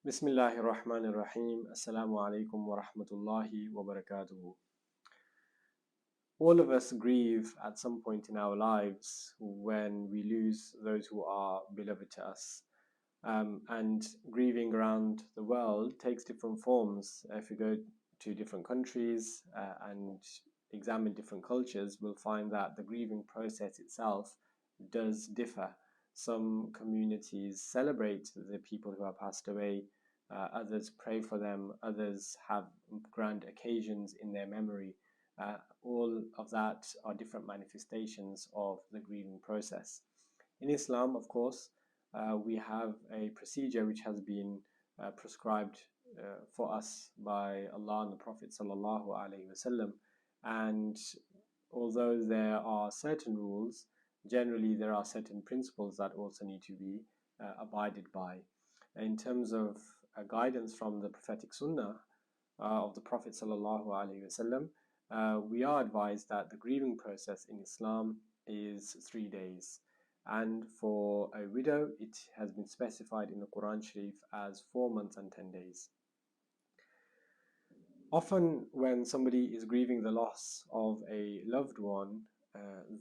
Bismillahir Rahmanir Rahim. Assalamu alaikum wa rahmatullahi wa barakatuhu. All of us grieve at some point in our lives when we lose those who are beloved to us. And grieving around the world takes different forms. If we go to different countries and examine different cultures, we'll find that the grieving process itself does differ. Some communities celebrate the people who have passed away, others pray for them, others have grand occasions in their memory. All of that are different manifestations of the grieving process. In Islam, of course, we have a procedure which has been prescribed for us by Allah and the Prophet sallallahu alaihi wasallam. And although there are certain rules, generally there are certain principles that also need to be abided by. In terms of guidance from the prophetic sunnah of the Prophet sallallahu alaihi wasallam, we are advised that the grieving process in Islam is 3 days. And for a widow, it has been specified in the Quran Sharif as 4 months and 10 days. Often, when somebody is grieving the loss of a loved one,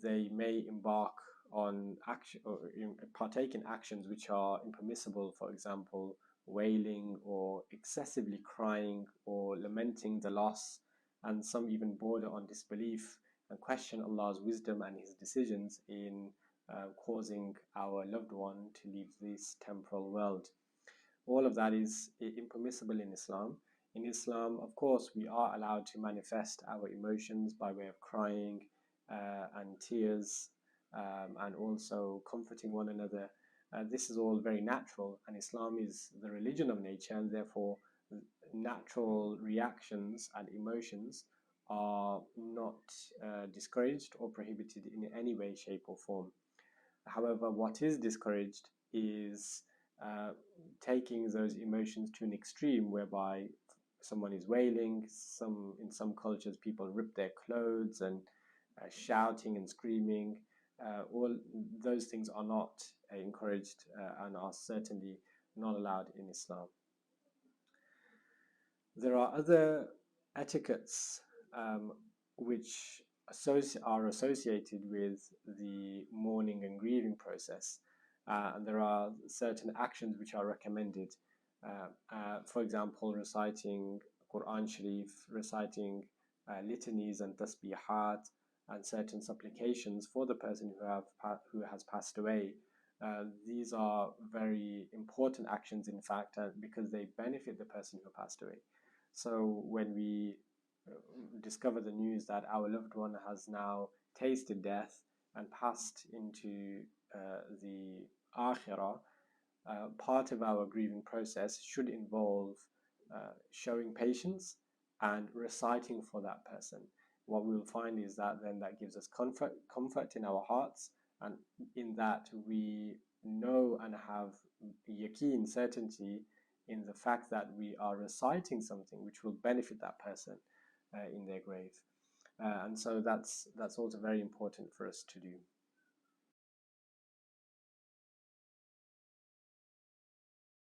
they may embark on action or partake in actions which are impermissible, for example, wailing or excessively crying or lamenting the loss, and some even border on disbelief and question Allah's wisdom and His decisions in causing our loved one to leave this temporal world. All of that is impermissible in Islam. In Islam, of course, we are allowed to manifest our emotions by way of crying and tears and also comforting one another. This is all very natural, and Islam is the religion of nature, and therefore natural reactions and emotions are not discouraged or prohibited in any way, shape, or form. However, what is discouraged is taking those emotions to an extreme whereby someone is wailing. In some cultures, people rip their clothes and shouting and screaming. All those things are not encouraged and are certainly not allowed in Islam. There are other etiquettes which are associated with the mourning and grieving process. And there are certain actions which are recommended. For example, reciting Quran Sharif, reciting litanies and tasbihat, and certain supplications for the person who has passed away. These are very important actions, in fact, because they benefit the person who passed away. So when we discover the news that our loved one has now tasted death and passed into the akhirah, part of our grieving process should involve showing patience and reciting for that person. What we will find is that then that gives us comfort in our hearts, and in that we know and have yaqeen, certainty, in the fact that we are reciting something which will benefit that person in their grave. And so that's also very important for us to do.